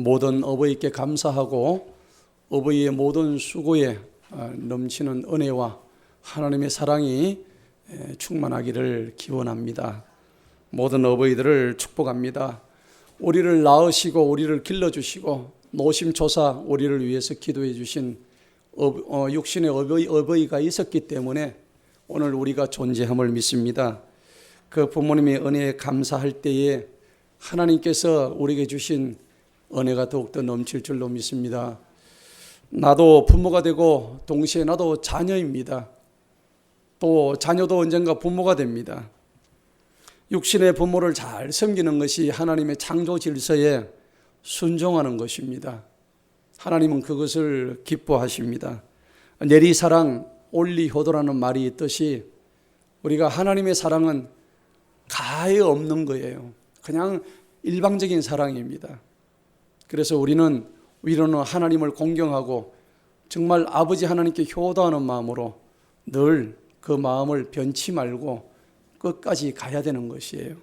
모든 어버이께 감사하고 어버이의 모든 수고에 넘치는 은혜와 하나님의 사랑이 충만하기를 기원합니다. 모든 어버이들을 축복합니다. 우리를 낳으시고 우리를 길러주시고 노심초사 우리를 위해서 기도해 주신 육신의 어버이가 있었기 때문에 오늘 우리가 존재함을 믿습니다. 그 부모님의 은혜에 감사할 때에 하나님께서 우리에게 주신 은혜가 더욱더 넘칠 줄로 믿습니다. 나도 부모가 되고 동시에 나도 자녀입니다. 또 자녀도 언젠가 부모가 됩니다. 육신의 부모를 잘 섬기는 것이 하나님의 창조 질서에 순종하는 것입니다. 하나님은 그것을 기뻐하십니다. 내리사랑 올리효도라는 말이 있듯이 우리가 하나님의 사랑은 가해 없는 거예요. 그냥 일방적인 사랑입니다. 그래서 우리는 위로는 하나님을 공경하고 정말 아버지 하나님께 효도하는 마음으로 늘 그 마음을 변치 말고 끝까지 가야 되는 것이에요.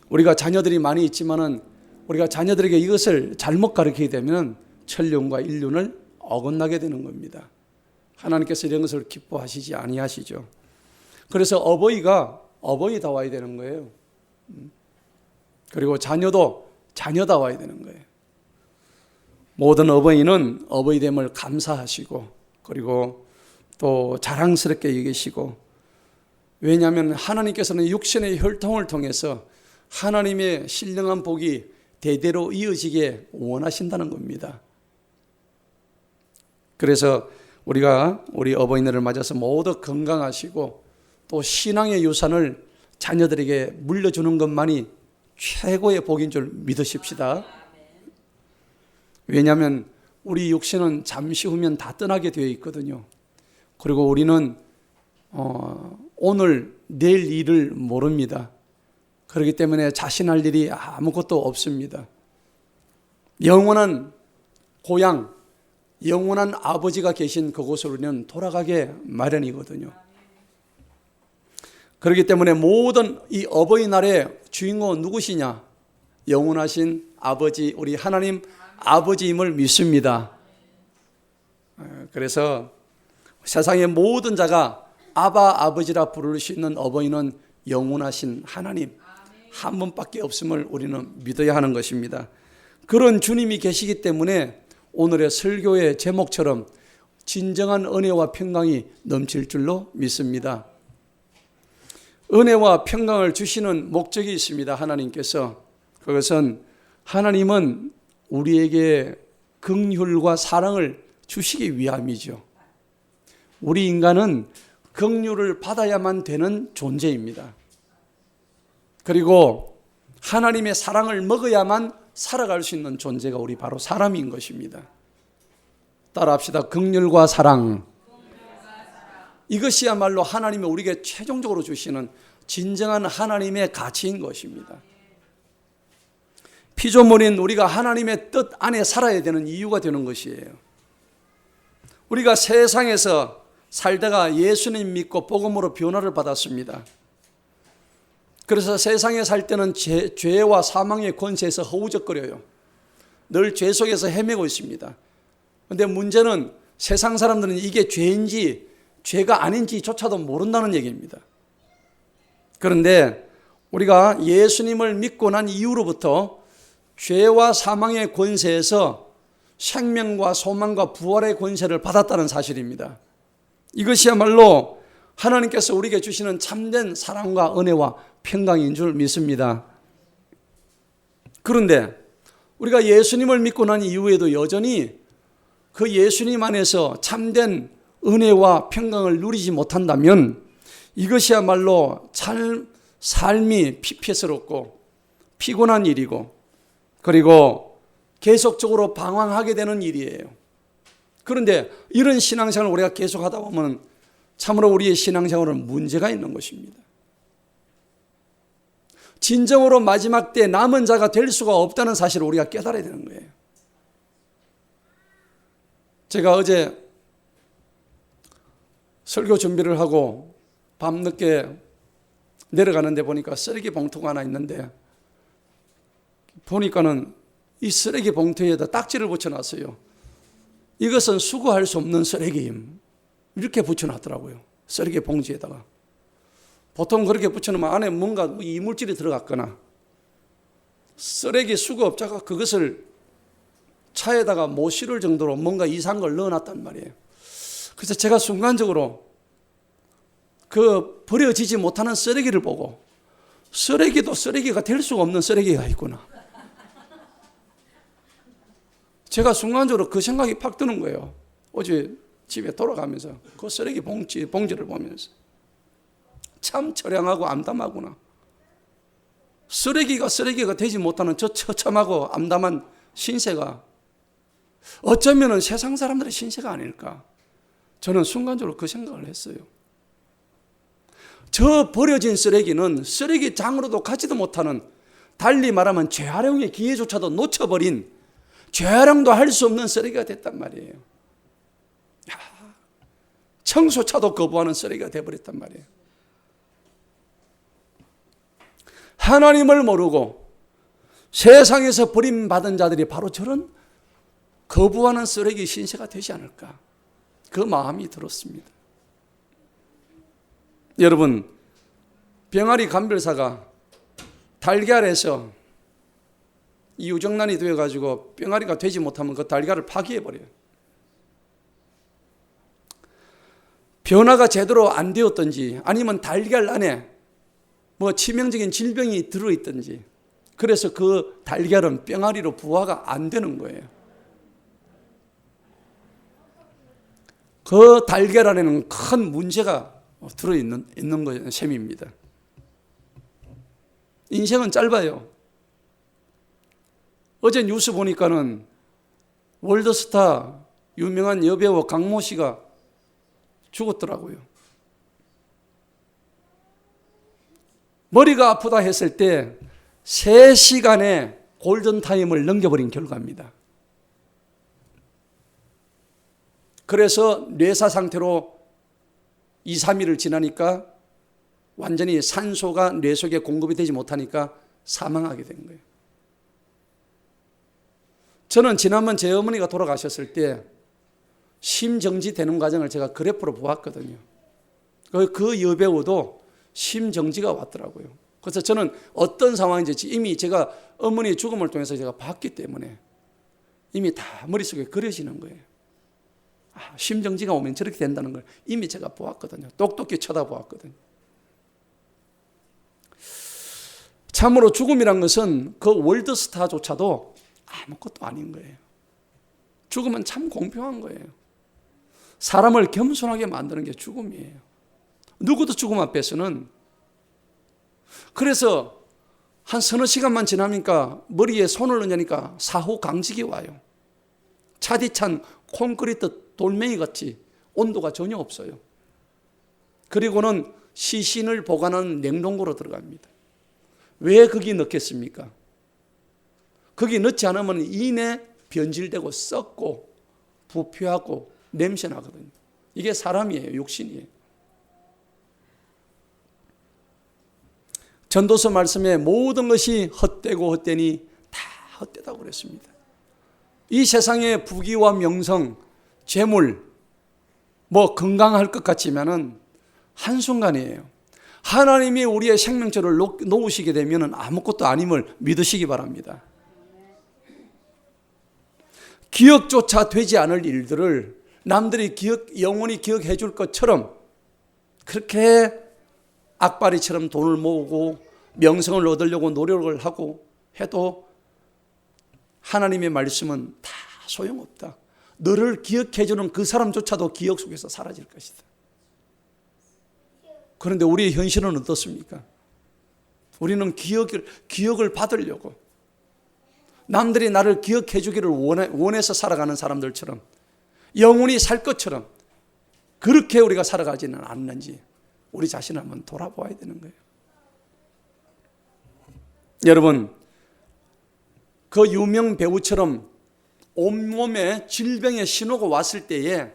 우리가 자녀들이 많이 있지만은 우리가 자녀들에게 이것을 잘못 가르치게 되면 천륜과 인륜을 어긋나게 되는 겁니다. 하나님께서 이런 것을 기뻐하시지 아니하시죠. 그래서 어버이가 어버이다워야 되는 거예요. 그리고 자녀도 자녀다워야 되는 거예요. 모든 어버이는 어버이됨을 감사하시고 그리고 또 자랑스럽게 여기시고, 왜냐하면 하나님께서는 육신의 혈통을 통해서 하나님의 신령한 복이 대대로 이어지게 원하신다는 겁니다. 그래서 우리가 우리 어버이날을 맞아서 모두 건강하시고 또 신앙의 유산을 자녀들에게 물려주는 것만이 최고의 복인 줄 믿으십시다. 왜냐하면 우리 육신은 잠시 후면 다 떠나게 되어 있거든요. 그리고 우리는 오늘 내일 일을 모릅니다. 그렇기 때문에 자신할 일이 아무것도 없습니다. 영원한 고향, 영원한 아버지가 계신 그곳으로 우리는 돌아가게 마련이거든요. 그렇기 때문에 모든 이 어버이날의 주인공은 누구시냐? 영원하신 아버지, 우리 하나님 아버지임을 믿습니다. 그래서 세상의 모든 자가 아바 아버지라 부를 수 있는 어버이는 영원하신 하나님 한 분밖에 없음을 우리는 믿어야 하는 것입니다. 그런 주님이 계시기 때문에 오늘의 설교의 제목처럼 진정한 은혜와 평강이 넘칠 줄로 믿습니다. 은혜와 평강을 주시는 목적이 있습니다. 하나님께서. 그것은 하나님은 우리에게 긍휼과 사랑을 주시기 위함이죠. 우리 인간은 긍휼을 받아야만 되는 존재입니다. 그리고 하나님의 사랑을 먹어야만 살아갈 수 있는 존재가 우리 바로 사람인 것입니다. 따라합시다. 긍휼과 사랑. 이것이야말로 하나님이 우리에게 최종적으로 주시는 진정한 하나님의 가치인 것입니다. 피조물인 우리가 하나님의 뜻 안에 살아야 되는 이유가 되는 것이에요. 우리가 세상에서 살다가 예수님 믿고 복음으로 변화를 받았습니다. 그래서 세상에 살 때는 죄와 사망의 권세에서 허우적거려요. 늘 죄 속에서 헤매고 있습니다. 그런데 문제는 세상 사람들은 이게 죄인지 죄가 아닌지조차도 모른다는 얘기입니다. 그런데 우리가 예수님을 믿고 난 이후로부터 죄와 사망의 권세에서 생명과 소망과 부활의 권세를 받았다는 사실입니다. 이것이야말로 하나님께서 우리에게 주시는 참된 사랑과 은혜와 평강인 줄 믿습니다. 그런데 우리가 예수님을 믿고 난 이후에도 여전히 그 예수님 안에서 참된 은혜와 평강을 누리지 못한다면 이것이야말로 삶이 피폐스럽고 피곤한 일이고 그리고 계속적으로 방황하게 되는 일이에요. 그런데 이런 신앙생활을 우리가 계속하다 보면 참으로 우리의 신앙생활은 문제가 있는 것입니다. 진정으로 마지막 때 남은 자가 될 수가 없다는 사실을 우리가 깨달아야 되는 거예요. 제가 어제 설교 준비를 하고 밤늦게 내려가는데 보니까 쓰레기 봉투가 하나 있는데 보니까는 이 쓰레기 봉투에다 딱지를 붙여놨어요. 이것은 수거할 수 없는 쓰레기임. 이렇게 붙여놨더라고요. 쓰레기 봉지에다가. 보통 그렇게 붙여놓으면 안에 뭔가 이물질이 들어갔거나 쓰레기 수거업자가 그것을 차에다가 못 실을 정도로 뭔가 이상한 걸 넣어놨단 말이에요. 그래서 제가 순간적으로 그 버려지지 못하는 쓰레기를 보고 쓰레기도 쓰레기가 될 수가 없는 쓰레기가 있구나. 제가 순간적으로 그 생각이 팍 드는 거예요. 어제 집에 돌아가면서 그 쓰레기 봉지를 보면서 참 처량하고 암담하구나. 쓰레기가 되지 못하는 저 처참하고 암담한 신세가 어쩌면 세상 사람들의 신세가 아닐까. 저는 순간적으로 그 생각을 했어요. 저 버려진 쓰레기는 쓰레기장으로도 가지도 못하는, 달리 말하면 재활용의 기회조차도 놓쳐버린, 재활용도 할 수 없는 쓰레기가 됐단 말이에요. 청소차도 거부하는 쓰레기가 되어버렸단 말이에요. 하나님을 모르고 세상에서 버림받은 자들이 바로 저런 거부하는 쓰레기 신세가 되지 않을까, 그 마음이 들었습니다. 여러분, 병아리 감별사가 달걀에서 이 유정란이 되어가지고 병아리가 되지 못하면 그 달걀을 파괴해버려요. 변화가 제대로 안 되었든지 아니면 달걀 안에 뭐 치명적인 질병이 들어있든지, 그래서 그 달걀은 병아리로 부화가 안 되는 거예요. 그 달걀 안에는 큰 문제가 들어있는 셈입니다. 인생은 짧아요. 어제 뉴스 보니까는 월드스타 유명한 여배우 강모 씨가 죽었더라고요. 머리가 아프다 했을 때 3시간의 골든타임을 넘겨버린 결과입니다. 그래서 뇌사 상태로 2, 3일을 지나니까 완전히 산소가 뇌 속에 공급이 되지 못하니까 사망하게 된 거예요. 저는 지난번 제 어머니가 돌아가셨을 때 심정지 되는 과정을 제가 그래프로 보았거든요. 그 여배우도 심정지가 왔더라고요. 그래서 저는 어떤 상황인지 이미 제가 어머니의 죽음을 통해서 제가 봤기 때문에 이미 다 머릿속에 그려지는 거예요. 심정지가 오면 저렇게 된다는 걸 이미 제가 보았거든요. 똑똑히 쳐다보았거든요. 참으로 죽음이란 것은 그 월드스타조차도 아무것도 아닌 거예요. 죽음은 참 공평한 거예요. 사람을 겸손하게 만드는 게 죽음이에요. 누구도 죽음 앞에서는. 그래서 한 서너 시간만 지나니까 머리에 손을 넣으니까 사후 강직이 와요. 차디찬 콘크리트 돌멩이 같이 온도가 전혀 없어요. 그리고는 시신을 보관하는 냉동고로 들어갑니다. 왜 거기 넣겠습니까? 거기 넣지 않으면 이내 변질되고 썩고 부패하고 냄새 나거든요. 이게 사람이에요. 육신이에요. 전도서 말씀에 모든 것이 헛되고 헛되니 다 헛되다고 그랬습니다. 이 세상의 부귀와 명성, 재물, 뭐 건강할 것 같지만은 한순간이에요. 하나님이 우리의 생명줄을 놓으시게 되면 아무것도 아님을 믿으시기 바랍니다. 기억조차 되지 않을 일들을 남들이 영원히 기억해 줄 것처럼 그렇게 악바리처럼 돈을 모으고 명성을 얻으려고 노력을 하고 해도 하나님의 말씀은 다 소용없다. 너를 기억해 주는 그 사람조차도 기억 속에서 사라질 것이다. 그런데 우리의 현실은 어떻습니까? 우리는 기억을 받으려고 남들이 나를 기억해 주기를 원해서 살아가는 사람들처럼 영원히 살 것처럼 그렇게 우리가 살아가지는 않는지 우리 자신을 한번 돌아보아야 되는 거예요. 여러분, 그 유명 배우처럼 온몸에 질병의 신호가 왔을 때에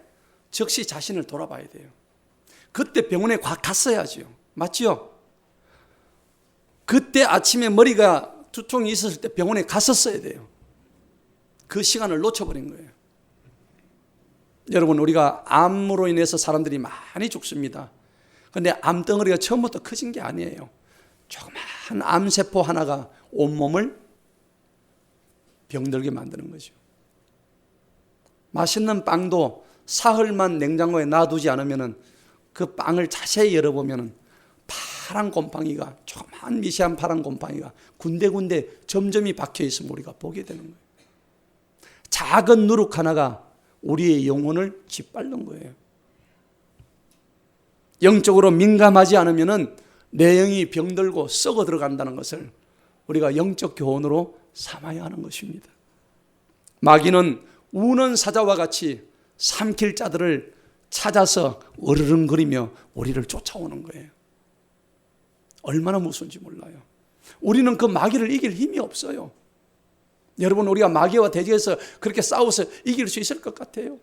즉시 자신을 돌아봐야 돼요. 그때 병원에 갔어야죠. 맞죠? 그때 아침에 머리가 두통이 있었을 때 병원에 갔었어야 돼요. 그 시간을 놓쳐버린 거예요. 여러분, 우리가 암으로 인해서 사람들이 많이 죽습니다. 그런데 암덩어리가 처음부터 커진 게 아니에요. 조그마한 암세포 하나가 온몸을 병들게 만드는 거죠. 맛있는 빵도 사흘만 냉장고에 놔두지 않으면 그 빵을 자세히 열어보면 파란 곰팡이가, 조그마한 미세한 파란 곰팡이가 군데군데 점점이 박혀 있으면 우리가 보게 되는 거예요. 작은 누룩 하나가 우리의 영혼을 짓밟는 거예요. 영적으로 민감하지 않으면 내 영이 병들고 썩어 들어간다는 것을 우리가 영적 교훈으로 삼아야 하는 것입니다. 마귀는 우는 사자와 같이 삼킬 자들을 찾아서 으르렁거리며 우리를 쫓아오는 거예요. 얼마나 무서운지 몰라요. 우리는 그 마귀를 이길 힘이 없어요. 여러분, 우리가 마귀와 대적해서 그렇게 싸워서 이길 수 있을 것 같아요?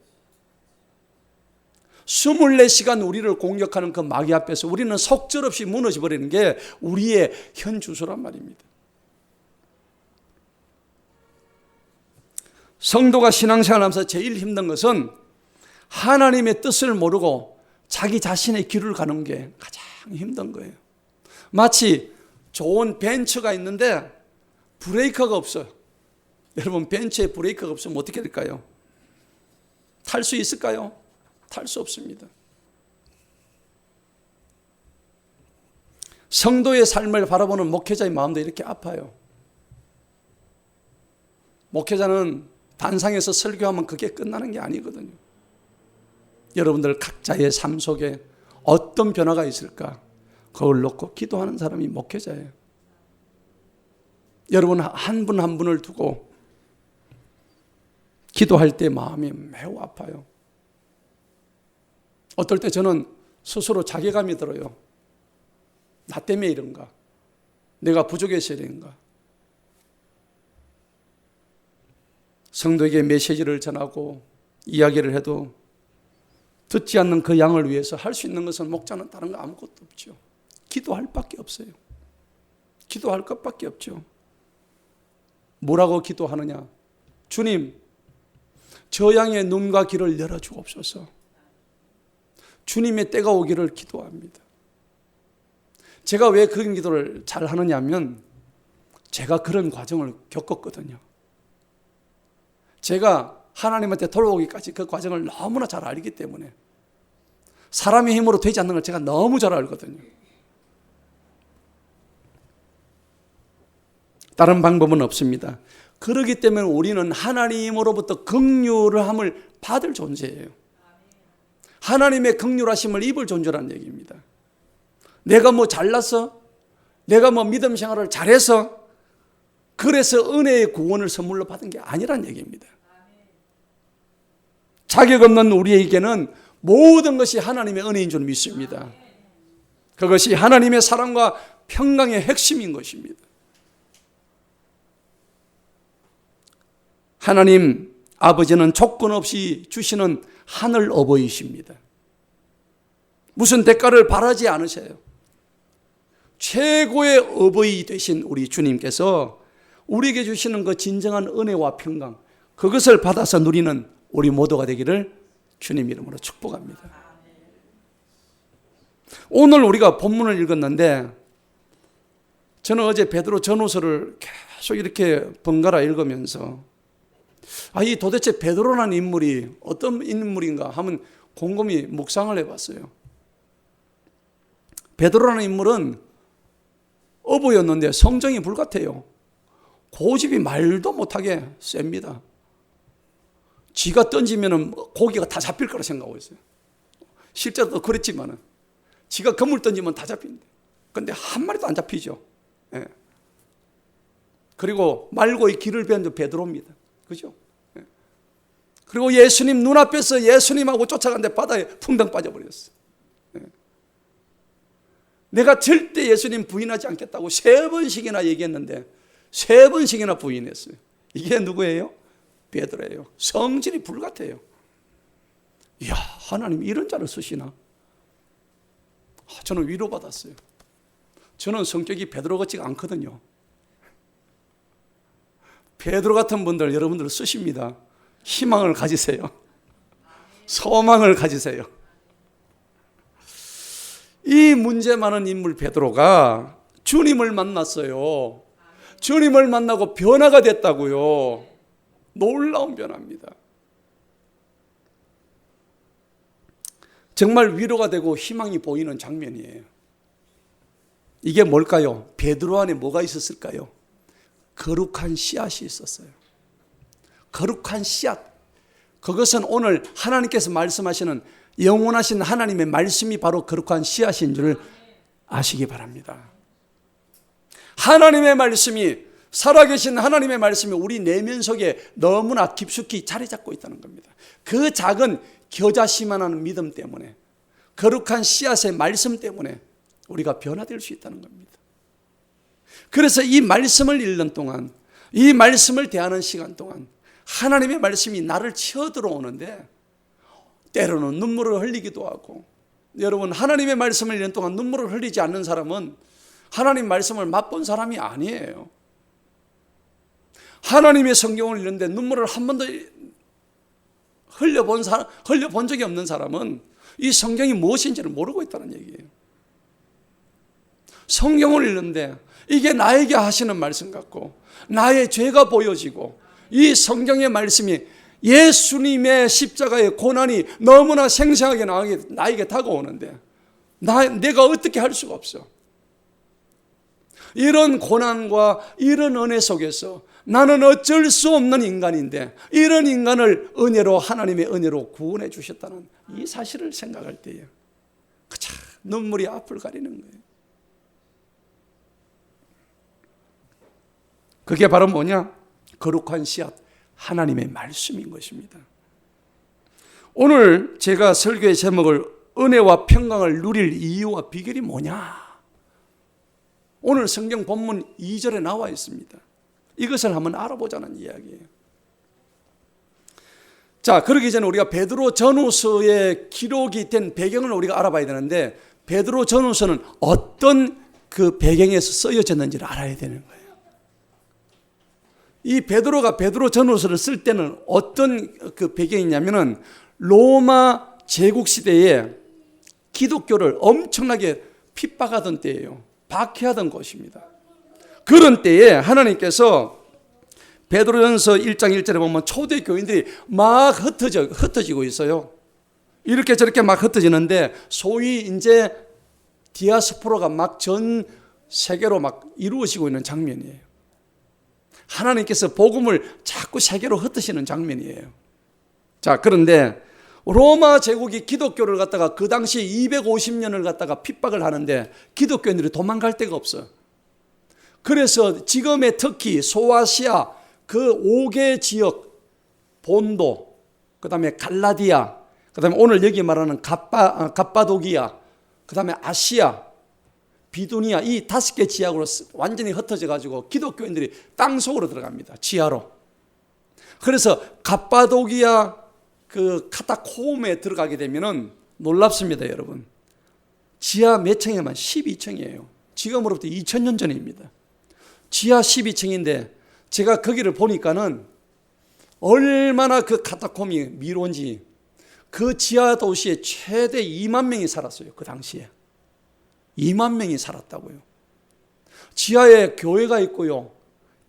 24시간 우리를 공격하는 그 마귀 앞에서 우리는 속절없이 무너져 버리는 게 우리의 현 주소란 말입니다. 성도가 신앙생활하면서 제일 힘든 것은 하나님의 뜻을 모르고 자기 자신의 길을 가는 게 가장 힘든 거예요. 마치 좋은 벤츠가 있는데 브레이크가 없어요. 여러분, 벤츠에 브레이크가 없으면 어떻게 될까요? 탈 수 있을까요? 탈 수 없습니다. 성도의 삶을 바라보는 목회자의 마음도 이렇게 아파요. 목회자는 단상에서 설교하면 그게 끝나는 게 아니거든요. 여러분들 각자의 삶 속에 어떤 변화가 있을까? 그걸 놓고 기도하는 사람이 목회자예요. 여러분, 한 분 한 분을 두고 기도할 때 마음이 매우 아파요. 어떨 때 저는 스스로 자괴감이 들어요. 나 때문에 이런가? 내가 부족해서 이런가? 성도에게 메시지를 전하고 이야기를 해도 듣지 않는 그 양을 위해서 할 수 있는 것은 목자는 다른 거 아무것도 없죠. 기도할 밖에 없어요. 기도할 것밖에 없죠. 뭐라고 기도하느냐? 주님, 저 양의 눈과 귀를 열어주옵소서. 주님의 때가 오기를 기도합니다. 제가 왜 그런 기도를 잘 하느냐 하면 제가 그런 과정을 겪었거든요. 제가 하나님한테 돌아오기까지 그 과정을 너무나 잘 알기 때문에 사람의 힘으로 되지 않는 걸 제가 너무 잘 알거든요. 다른 방법은 없습니다. 그렇기 때문에 우리는 하나님으로부터 긍휼함을 받을 존재예요. 하나님의 긍휼하심을 입을 존재라는 얘기입니다. 내가 뭐 잘나서, 내가 뭐 믿음 생활을 잘해서, 그래서 은혜의 구원을 선물로 받은 게 아니란 얘기입니다. 자격 없는 우리에게는 모든 것이 하나님의 은혜인 줄 믿습니다. 그것이 하나님의 사랑과 평강의 핵심인 것입니다. 하나님 아버지는 조건 없이 주시는 하늘 어버이십니다. 무슨 대가를 바라지 않으세요. 최고의 어버이 되신 우리 주님께서 우리에게 주시는 그 진정한 은혜와 평강, 그것을 받아서 누리는 우리 모두가 되기를 주님 이름으로 축복합니다. 오늘 우리가 본문을 읽었는데 저는 어제 베드로 전후서를 계속 이렇게 번갈아 읽으면서 이 도대체 베드로라는 인물이 어떤 인물인가 하면 곰곰이 묵상을 해봤어요. 베드로라는 인물은 어부였는데 성정이 불같아요. 고집이 말도 못하게 셉니다. 쥐가 던지면 고기가 다 잡힐 거라 생각하고 있어요. 실제로 그랬지만은 쥐가 그물 던지면 다 잡힌대. 근데 한 마리도 안 잡히죠. 예. 그리고 말고의 길을 배운 베드로입니다. 그죠? 예. 그리고 예수님 눈앞에서 예수님하고 쫓아갔는데 바다에 풍덩 빠져버렸어요. 예. 내가 절대 예수님 부인하지 않겠다고 3번씩이나 얘기했는데 3번씩이나 부인했어요. 이게 누구예요? 베드로예요. 성질이 불같아요. 이야, 하나님 이런 자를 쓰시나? 저는 위로받았어요. 저는 성격이 베드로 같지가 않거든요. 베드로 같은 분들 여러분들 쓰십니다. 희망을 가지세요. 소망을 가지세요. 이 문제 많은 인물 베드로가 주님을 만났어요. 주님을 만나고 변화가 됐다고요. 놀라운 변화입니다. 정말 위로가 되고 희망이 보이는 장면이에요. 이게 뭘까요? 베드로 안에 뭐가 있었을까요? 거룩한 씨앗이 있었어요. 거룩한 씨앗. 그것은 오늘 하나님께서 말씀하시는 영원하신 하나님의 말씀이 바로 거룩한 씨앗인 줄 아시기 바랍니다. 하나님의 말씀이, 살아계신 하나님의 말씀이 우리 내면 속에 너무나 깊숙이 자리 잡고 있다는 겁니다. 그 작은 겨자씨만한 믿음 때문에, 거룩한 씨앗의 말씀 때문에 우리가 변화될 수 있다는 겁니다. 그래서 이 말씀을 읽는 동안, 이 말씀을 대하는 시간 동안 하나님의 말씀이 나를 치어들어오는데 때로는 눈물을 흘리기도 하고, 여러분 하나님의 말씀을 읽는 동안 눈물을 흘리지 않는 사람은 하나님 말씀을 맛본 사람이 아니에요. 하나님의 성경을 읽는데 눈물을 한 번도 흘려본 적이 없는 사람은 이 성경이 무엇인지를 모르고 있다는 얘기예요. 성경을 읽는데 이게 나에게 하시는 말씀 같고 나의 죄가 보여지고 이 성경의 말씀이 예수님의 십자가의 고난이 너무나 생생하게 나에게 다가오는데 내가 어떻게 할 수가 없어. 이런 고난과 이런 은혜 속에서 나는 어쩔 수 없는 인간인데 이런 인간을 하나님의 은혜로 구원해 주셨다는 이 사실을 생각할 때에 그저 눈물이 앞을 가리는 거예요. 그게 바로 뭐냐? 거룩한 씨앗, 하나님의 말씀인 것입니다. 오늘 제가 설교의 제목을 은혜와 평강을 누릴 이유와 비결이 뭐냐? 오늘 성경 본문 2절에 나와 있습니다. 이것을 한번 알아보자는 이야기예요. 자, 그러기 전에 우리가 베드로 전후서의 기록이 된 배경을 우리가 알아봐야 되는데 베드로 전후서는 어떤 그 배경에서 쓰여졌는지를 알아야 되는 거예요. 이 베드로가 베드로 전후서를 쓸 때는 어떤 그 배경이냐면은 로마 제국 시대에 기독교를 엄청나게 핍박하던 때예요. 박해하던 것입니다. 그런 때에 하나님께서 베드로전서 1장 1절에 보면 초대 교인들이 막 흩어지고 있어요. 이렇게 저렇게 막 흩어지는데 소위 이제 디아스포라가 막 전 세계로 막 이루어지고 있는 장면이에요. 하나님께서 복음을 자꾸 세계로 흩으시는 장면이에요. 자, 그런데 로마 제국이 기독교를 갖다가 그 당시 250년을 갖다가 핍박을 하는데 기독교인들이 도망갈 데가 없어. 그래서 지금의 터키, 소아시아 그 5개 지역, 본도, 그 다음에 갈라디아, 그 다음에 오늘 여기 말하는 갑바도기아, 그 다음에 아시아, 비두니아, 이 5개 지역으로 완전히 흩어져 가지고 기독교인들이 땅속으로 들어갑니다. 지하로. 그래서 갑바도기아 그 카타콤에 들어가게 되면은 놀랍습니다, 여러분. 지하 몇 층에만 12층이에요. 지금으로부터 2000년 전입니다. 지하 12층인데 제가 거기를 보니까는 얼마나 그 카타콤이 미로운지, 그 지하 도시에 최대 2만 명이 살았어요. 그 당시에 2만 명이 살았다고요. 지하에 교회가 있고요,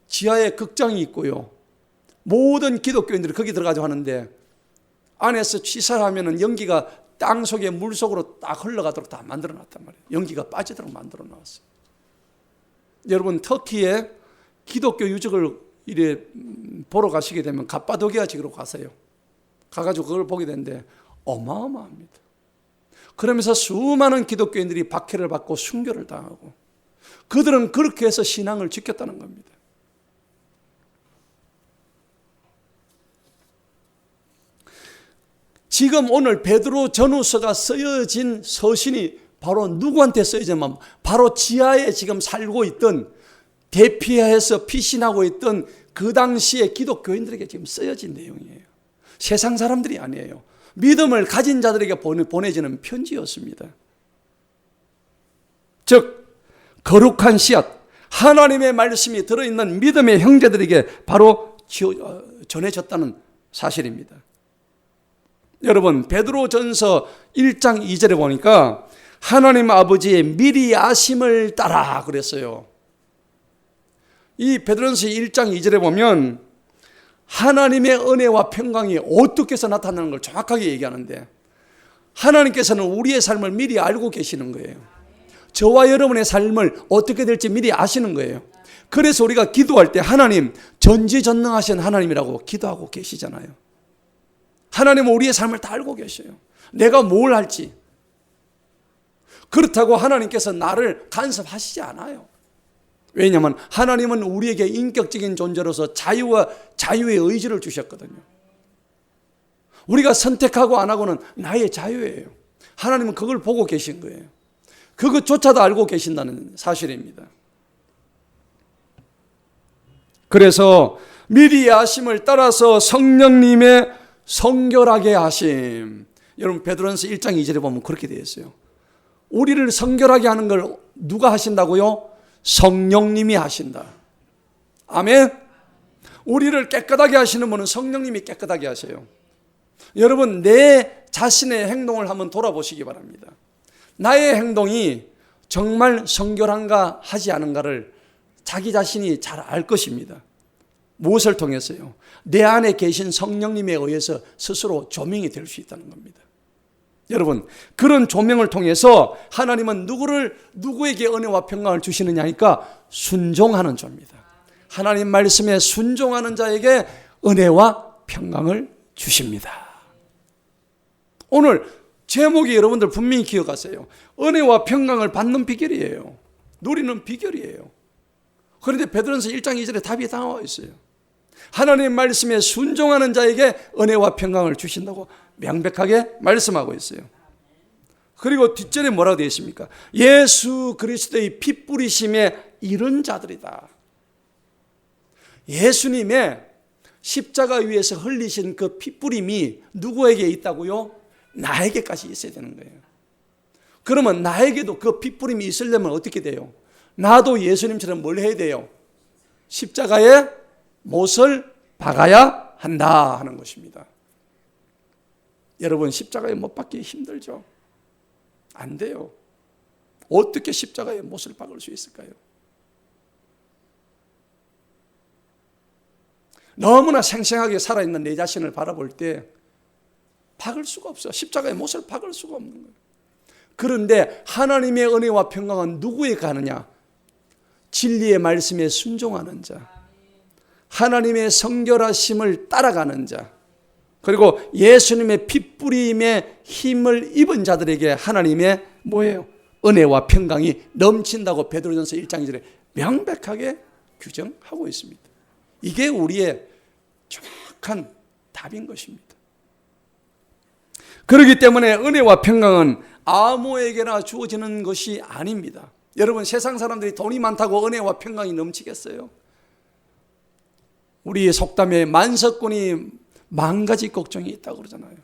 지하에 극장이 있고요, 모든 기독교인들이 거기 들어가서 하는데 안에서 취사하면은 연기가 땅 속에 물 속으로 딱 흘러가도록 다 만들어 놨단 말이에요. 연기가 빠지도록 만들어 놨어요. 여러분 터키에 기독교 유적을 이래 보러 가시게 되면 갑바도기아 지역으로 가세요. 가가지고 그걸 보게 되는데 어마어마합니다. 그러면서 수많은 기독교인들이 박해를 받고 순교를 당하고 그들은 그렇게 해서 신앙을 지켰다는 겁니다. 지금 오늘 베드로 전후서가 쓰여진 서신이 바로 누구한테 쓰여졌냐면 바로 지하에 지금 살고 있던, 대피해서 피신하고 있던 그 당시의 기독교인들에게 지금 쓰여진 내용이에요. 세상 사람들이 아니에요. 믿음을 가진 자들에게 보내지는 편지였습니다. 즉 거룩한 씨앗, 하나님의 말씀이 들어있는 믿음의 형제들에게 바로 전해졌다는 사실입니다. 여러분, 베드로전서 1장 2절에 보니까 하나님 아버지의 미리 아심을 따라 그랬어요. 이 베드로전서 1장 2절에 보면 하나님의 은혜와 평강이 어떻게 해서 나타나는 걸 정확하게 얘기하는데, 하나님께서는 우리의 삶을 미리 알고 계시는 거예요. 저와 여러분의 삶을 어떻게 될지 미리 아시는 거예요. 그래서 우리가 기도할 때 하나님, 전지전능하신 하나님이라고 기도하고 계시잖아요. 하나님은 우리의 삶을 다 알고 계셔요. 내가 뭘 할지. 그렇다고 하나님께서 나를 간섭하시지 않아요. 왜냐하면 하나님은 우리에게 인격적인 존재로서 자유의 의지를 주셨거든요. 우리가 선택하고 안 하고는 나의 자유예요. 하나님은 그걸 보고 계신 거예요. 그것조차도 알고 계신다는 사실입니다. 그래서 미리 아심을 따라서 성령님의 성결하게 하심. 여러분, 베드로전서 1장 2절에 보면 그렇게 되어 있어요. 우리를 성결하게 하는 걸 누가 하신다고요? 성령님이 하신다. 아멘. 우리를 깨끗하게 하시는 분은 성령님이 깨끗하게 하세요. 여러분, 내 자신의 행동을 한번 돌아보시기 바랍니다. 나의 행동이 정말 성결한가 하지 않은가를 자기 자신이 잘 알 것입니다. 무엇을 통해서요? 내 안에 계신 성령님에 의해서 스스로 조명이 될 수 있다는 겁니다. 여러분, 그런 조명을 통해서 하나님은 누구에게 은혜와 평강을 주시느냐니까 순종하는 자입니다. 하나님 말씀에 순종하는 자에게 은혜와 평강을 주십니다. 오늘 제목이 여러분들 분명히 기억하세요. 은혜와 평강을 받는 비결이에요. 누리는 비결이에요. 그런데 베드로전서 1장 2절에 답이 나와 있어요. 하나님 말씀에 순종하는 자에게 은혜와 평강을 주신다고 명백하게 말씀하고 있어요. 그리고 뒷절에 뭐라고 되어 있습니까? 예수 그리스도의 피 뿌리심에 이른 자들이다. 예수님의 십자가 위에서 흘리신 그 피 뿌림이 누구에게 있다고요? 나에게까지 있어야 되는 거예요. 그러면 나에게도 그 피 뿌림이 있으려면 어떻게 돼요? 나도 예수님처럼 뭘 해야 돼요? 십자가에 못을 박아야 한다 하는 것입니다. 여러분, 십자가에 못 박기 힘들죠? 안 돼요. 어떻게 십자가에 못을 박을 수 있을까요? 너무나 생생하게 살아있는 내 자신을 바라볼 때 박을 수가 없어. 십자가에 못을 박을 수가 없는 거예요. 그런데 하나님의 은혜와 평강은 누구에 가느냐? 진리의 말씀에 순종하는 자, 하나님의 성결하심을 따라가는 자, 그리고 예수님의 핏뿌림의 힘을 입은 자들에게 하나님의 뭐예요? 은혜와 평강이 넘친다고 베드로전서 1장 2절에 명백하게 규정하고 있습니다. 이게 우리의 정확한 답인 것입니다. 그렇기 때문에 은혜와 평강은 아무에게나 주어지는 것이 아닙니다. 여러분, 세상 사람들이 돈이 많다고 은혜와 평강이 넘치겠어요? 우리의 속담에 만석군이 만 가지 걱정이 있다고 그러잖아요.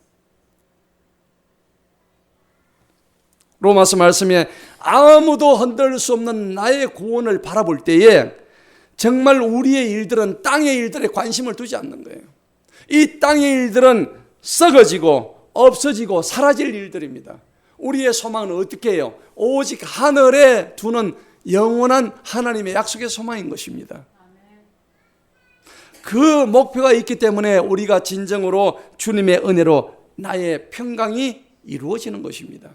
로마서 말씀에 아무도 흔들 수 없는 나의 구원을 바라볼 때에 정말 우리의 일들은 땅의 일들에 관심을 두지 않는 거예요. 이 땅의 일들은 썩어지고 없어지고 사라질 일들입니다. 우리의 소망은 어떻게 해요? 오직 하늘에 두는 영원한 하나님의 약속의 소망인 것입니다. 그 목표가 있기 때문에 우리가 진정으로 주님의 은혜로 나의 평강이 이루어지는 것입니다.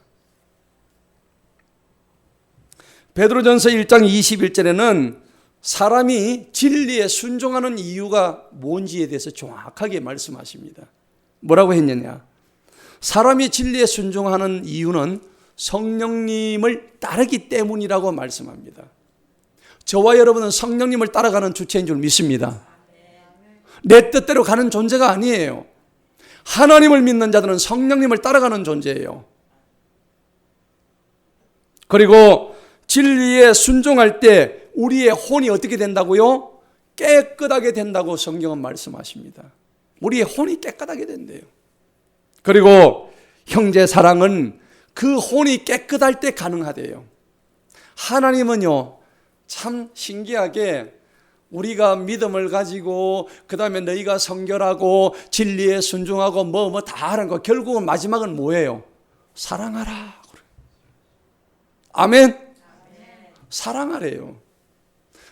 베드로전서 1장 21절에는 사람이 진리에 순종하는 이유가 뭔지에 대해서 정확하게 말씀하십니다. 뭐라고 했느냐? 사람이 진리에 순종하는 이유는 성령님을 따르기 때문이라고 말씀합니다. 저와 여러분은 성령님을 따라가는 주체인 줄 믿습니다. 내 뜻대로 가는 존재가 아니에요. 하나님을 믿는 자들은 성령님을 따라가는 존재예요. 그리고 진리에 순종할 때 우리의 혼이 어떻게 된다고요? 깨끗하게 된다고 성경은 말씀하십니다. 우리의 혼이 깨끗하게 된대요. 그리고 형제 사랑은 그 혼이 깨끗할 때 가능하대요. 하나님은요, 참 신기하게 우리가 믿음을 가지고 그 다음에 너희가 성결하고 진리에 순종하고 뭐 다 하는 거, 결국은 마지막은 뭐예요? 사랑하라. 아멘? 사랑하래요.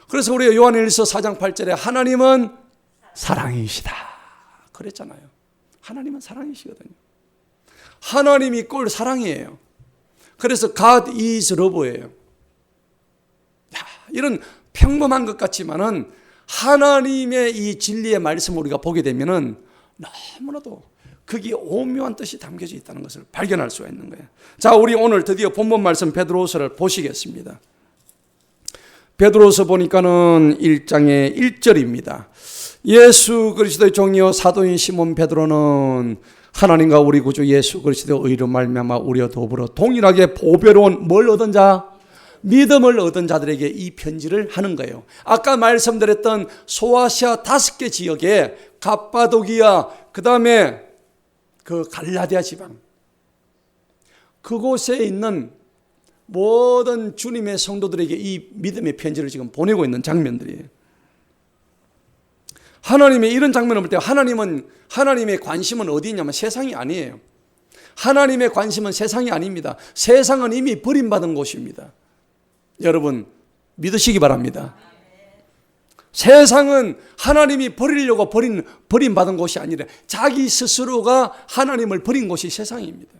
그래서 우리가 요한일서 4장 8절에 하나님은 사랑이시다 그랬잖아요. 하나님은 사랑이시거든요. 하나님이 꼴 사랑이에요. 그래서 God is love예요. 이런 평범한 것 같지만은 하나님의 이 진리의 말씀을 우리가 보게 되면은 너무나도 거기에 오묘한 뜻이 담겨져 있다는 것을 발견할 수가 있는 거예요. 자, 우리 오늘 드디어 본문 말씀 베드로서를 보시겠습니다. 베드로서 보니까는 1장의 1절입니다. 예수 그리스도의 종이요 사도인 시몬 베드로는 하나님과 우리 구주 예수 그리스도의 의로 말미암아 우리와 더불어 동일하게 보배로운 뭘 얻은 자? 믿음을 얻은 자들에게 이 편지를 하는 거예요. 아까 말씀드렸던 소아시아 5개 지역에 갑바도기아, 그 다음에 그 갈라디아 지방, 그곳에 있는 모든 주님의 성도들에게 이 믿음의 편지를 지금 보내고 있는 장면들이에요. 하나님의 이런 장면을 볼 때 하나님의 관심은 어디 있냐면 세상이 아니에요. 하나님의 관심은 세상이 아닙니다. 세상은 이미 버림받은 곳입니다. 여러분 믿으시기 바랍니다. 세상은 하나님이 버리려고 버림받은 곳이 아니라 자기 스스로가 하나님을 버린 곳이 세상입니다.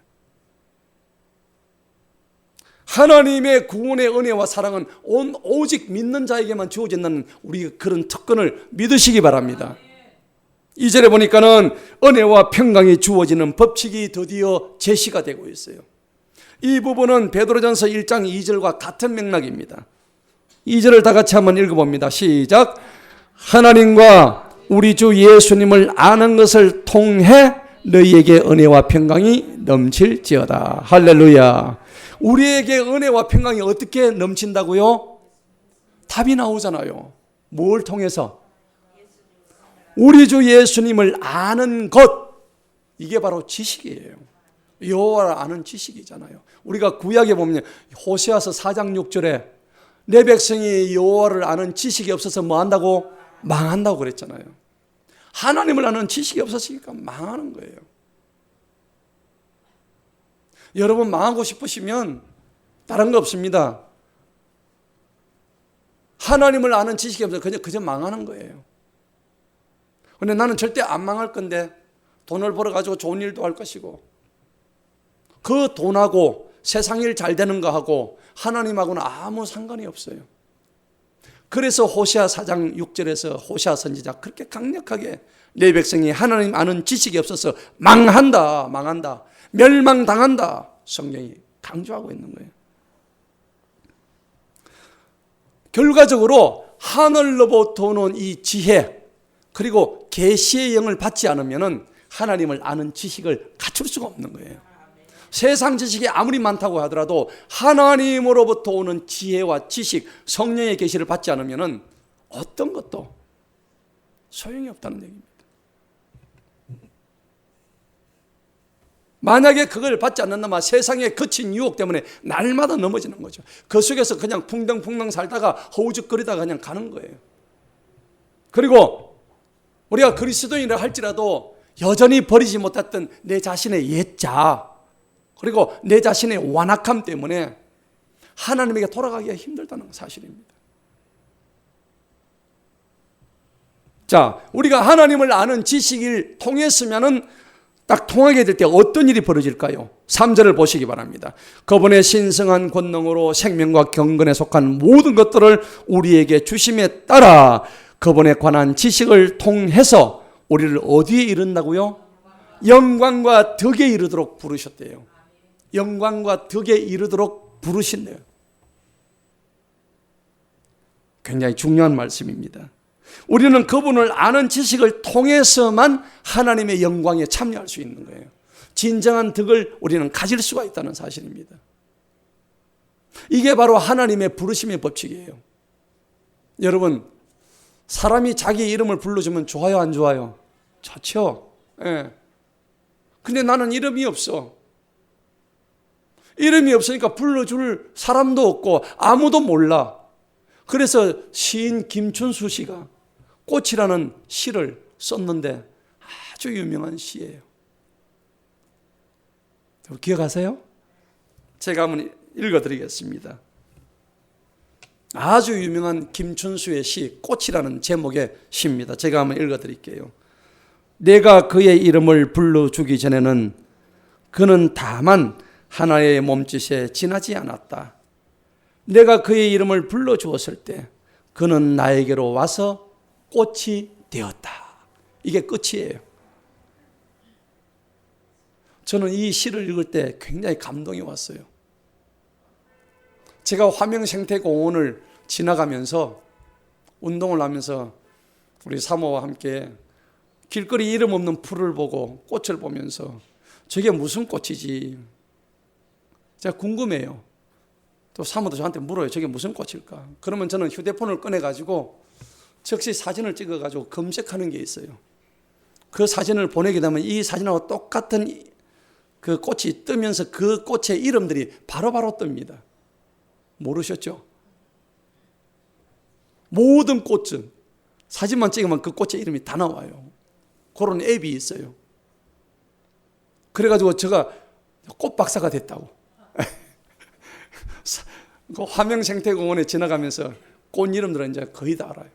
하나님의 구원의 은혜와 사랑은 오직 믿는 자에게만 주어진다는 우리 그런 특권을 믿으시기 바랍니다. 2절에 보니까는 은혜와 평강이 주어지는 법칙이 드디어 제시가 되고 있어요. 이 부분은 베드로전서 1장 2절과 같은 맥락입니다. 2절을 다 같이 한번 읽어봅니다. 시작. 하나님과 우리 주 예수님을 아는 것을 통해 너희에게 은혜와 평강이 넘칠지어다. 할렐루야. 우리에게 은혜와 평강이 어떻게 넘친다고요? 답이 나오잖아요. 뭘 통해서? 우리 주 예수님을 아는 것. 이게 바로 지식이에요. 여호와를 아는 지식이잖아요. 우리가 구약에 보면 호세아서 4장 6절에 내 백성이 여호와를 아는 지식이 없어서 뭐 한다고? 망한다고 그랬잖아요. 하나님을 아는 지식이 없었으니까 망하는 거예요. 여러분 망하고 싶으시면 다른 거 없습니다. 하나님을 아는 지식이 없어서 그저 망하는 거예요. 그런데 나는 절대 안 망할 건데 돈을 벌어가지고 좋은 일도 할 것이고 그 돈하고 세상 일 잘 되는 거하고 하나님하고는 아무 상관이 없어요. 그래서 호세아 4장 6절에서 호세아 선지자 그렇게 강력하게 내 백성이 하나님 아는 지식이 없어서 망한다, 멸망당한다 성경이 강조하고 있는 거예요. 결과적으로 하늘로부터 오는 이 지혜 그리고 계시의 영을 받지 않으면 하나님을 아는 지식을 갖출 수가 없는 거예요. 세상 지식이 아무리 많다고 하더라도 하나님으로부터 오는 지혜와 지식, 성령의 계시를 받지 않으면 어떤 것도 소용이 없다는 얘기입니다. 만약에 그걸 받지 않는다면 세상의 거친 유혹 때문에 날마다 넘어지는 거죠. 그 속에서 그냥 풍덩풍덩 살다가 허우적거리다가 그냥 가는 거예요. 그리고 우리가 그리스도인이라 할지라도 여전히 버리지 못했던 내 자신의 옛자 그리고 내 자신의 완악함 때문에 하나님에게 돌아가기가 힘들다는 사실입니다. 자, 우리가 하나님을 아는 지식을 통했으면은 딱 통하게 될 때 어떤 일이 벌어질까요? 3절을 보시기 바랍니다. 그분의 신성한 권능으로 생명과 경건에 속한 모든 것들을 우리에게 주심에 따라 그분에 관한 지식을 통해서 우리를 어디에 이른다고요? 영광과 덕에 이르도록 부르셨대요. 영광과 덕에 이르도록 부르신대요. 굉장히 중요한 말씀입니다. 우리는 그분을 아는 지식을 통해서만 하나님의 영광에 참여할 수 있는 거예요. 진정한 덕을 우리는 가질 수가 있다는 사실입니다. 이게 바로 하나님의 부르심의 법칙이에요. 여러분, 사람이 자기 이름을 불러주면 좋아요, 안 좋아요? 좋죠. 예. 근데 나는 이름이 없어. 이름이 없으니까 불러줄 사람도 없고 아무도 몰라. 그래서 시인 김춘수 씨가 꽃이라는 시를 썼는데 아주 유명한 시예요. 기억하세요? 제가 한번 읽어드리겠습니다. 아주 유명한 김춘수의 시 꽃이라는 제목의 시입니다. 제가 한번 읽어드릴게요. 내가 그의 이름을 불러주기 전에는 그는 다만 하나의 몸짓에 지나지 않았다. 내가 그의 이름을 불러주었을 때 그는 나에게로 와서 꽃이 되었다. 이게 끝이에요. 저는 이 시를 읽을 때 굉장히 감동이 왔어요. 제가 화명생태공원을 지나가면서 운동을 하면서 우리 사모와 함께 길거리 이름 없는 풀을 보고 꽃을 보면서 저게 무슨 꽃이지? 제가 궁금해요. 또 사모도 저한테 물어요. 저게 무슨 꽃일까? 그러면 저는 휴대폰을 꺼내가지고 즉시 사진을 찍어가지고 검색하는 게 있어요. 그 사진을 보내게 되면 이 사진하고 똑같은 그 꽃이 뜨면서 그 꽃의 이름들이 바로바로 뜹니다. 모르셨죠? 모든 꽃은 사진만 찍으면 그 꽃의 이름이 다 나와요. 그런 앱이 있어요. 그래가지고 제가 꽃 박사가 됐다고. 그 화명생태공원에 지나가면서 꽃 이름들은 이제 거의 다 알아요.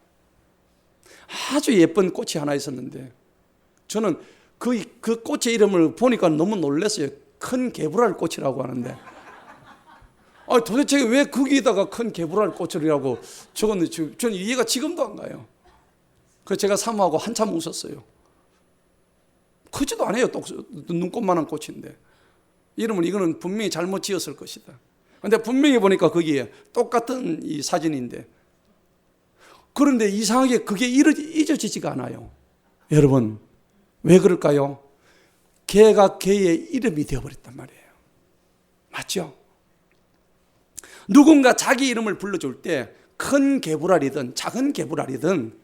아주 예쁜 꽃이 하나 있었는데 저는 그 꽃의 이름을 보니까 너무 놀랐어요. 큰 개불알 꽃이라고 하는데 도대체 왜 거기다가 큰 개불알 꽃이라고 적었는지 저는 이해가 지금도 안 가요. 그래서 제가 사모하고 한참 웃었어요. 크지도 않아요. 눈꽃만한 꽃인데 이거는 분명히 잘못 지었을 것이다. 근데 분명히 보니까 거기에 똑같은 이 사진인데 그런데 이상하게 그게 잊어지지가 않아요. 여러분 왜 그럴까요? 걔가 걔의 이름이 되어버렸단 말이에요. 맞죠? 누군가 자기 이름을 불러줄 때 큰 개불알이든 작은 개불알이든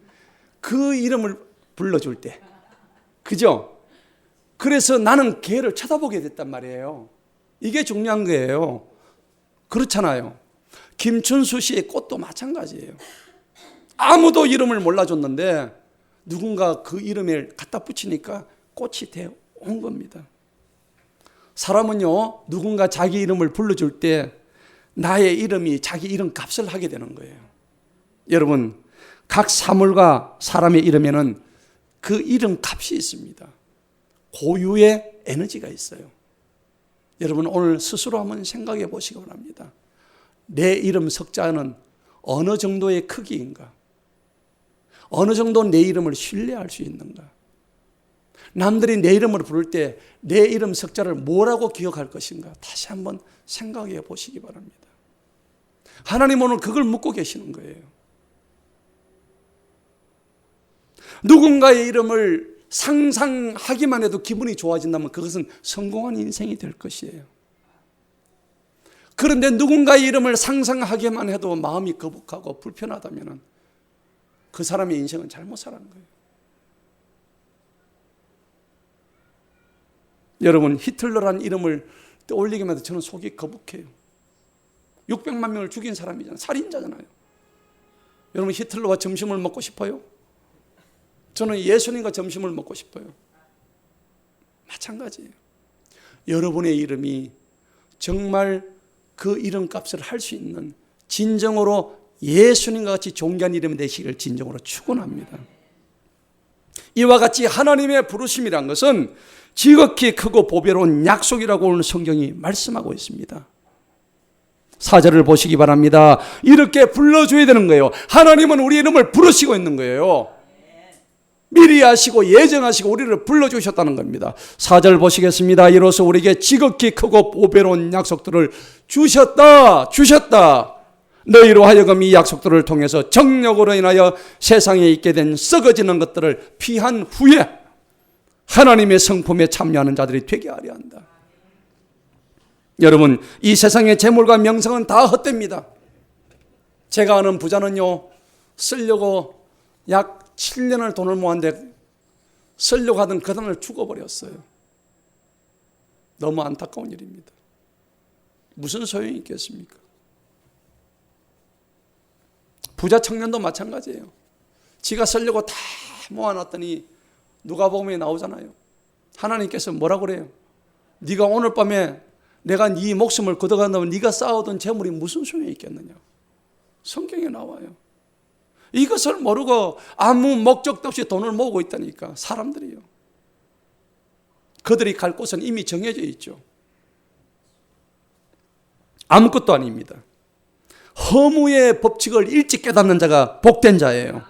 그 이름을 불러줄 때 그죠? 그래서 나는 걔를 쳐다보게 됐단 말이에요. 이게 중요한 거예요. 그렇잖아요. 김춘수 씨의 꽃도 마찬가지예요. 아무도 이름을 몰라줬는데 누군가 그 이름을 갖다 붙이니까 꽃이 되어 온 겁니다. 사람은요, 누군가 자기 이름을 불러줄 때 나의 이름이 자기 이름 값을 하게 되는 거예요. 여러분, 각 사물과 사람의 이름에는 그 이름 값이 있습니다. 고유의 에너지가 있어요. 여러분, 오늘 스스로 한번 생각해 보시기 바랍니다. 내 이름 석자는 어느 정도의 크기인가? 어느 정도 내 이름을 신뢰할 수 있는가? 남들이 내 이름을 부를 때 내 이름 석자를 뭐라고 기억할 것인가? 다시 한번 생각해 보시기 바랍니다. 하나님 오늘 그걸 묻고 계시는 거예요. 누군가의 이름을 상상하기만 해도 기분이 좋아진다면 그것은 성공한 인생이 될 것이에요. 그런데 누군가의 이름을 상상하기만 해도 마음이 거북하고 불편하다면 그 사람의 인생은 잘못 살아는 거예요. 여러분, 히틀러라는 이름을 떠올리기만 해도 저는 속이 거북해요. 600만 명을 죽인 사람이잖아요. 살인자잖아요. 여러분, 히틀러와 점심을 먹고 싶어요? 저는 예수님과 점심을 먹고 싶어요. 마찬가지예요. 여러분의 이름이 정말 그 이름값을 할 수 있는 진정으로 예수님과 같이 존귀한 이름이 되시기를 진정으로 축원합니다. 이와 같이 하나님의 부르심이란 것은 지극히 크고 보배로운 약속이라고 오늘 성경이 말씀하고 있습니다. 4절을 보시기 바랍니다. 이렇게 불러줘야 되는 거예요. 하나님은 우리 이름을 부르시고 있는 거예요. 미리 아시고 예정하시고 우리를 불러주셨다는 겁니다. 4절 보시겠습니다. 이로써 우리에게 지극히 크고 보배로운 약속들을 주셨다. 너희로 하여금 이 약속들을 통해서 정력으로 인하여 세상에 있게 된 썩어지는 것들을 피한 후에 하나님의 성품에 참여하는 자들이 되게 하려 한다. 여러분, 이 세상의 재물과 명성은 다 헛됩니다. 제가 아는 부자는요, 쓰려고 약 7년을 돈을 모았는데 쓰려고 하던 그 돈을 죽어버렸어요. 너무 안타까운 일입니다. 무슨 소용이 있겠습니까? 부자 청년도 마찬가지예요. 지가 쓰려고 다 모아놨더니 누가복음에 나오잖아요. 하나님께서 뭐라고 그래요? 네가 오늘 밤에 내가 네 목숨을 걷어간다면 네가 쌓아둔 재물이 무슨 소용이 있겠느냐. 성경에 나와요. 이것을 모르고 아무 목적도 없이 돈을 모으고 있다니까, 사람들이요. 그들이 갈 곳은 이미 정해져 있죠. 아무것도 아닙니다. 허무의 법칙을 일찍 깨닫는 자가 복된 자예요.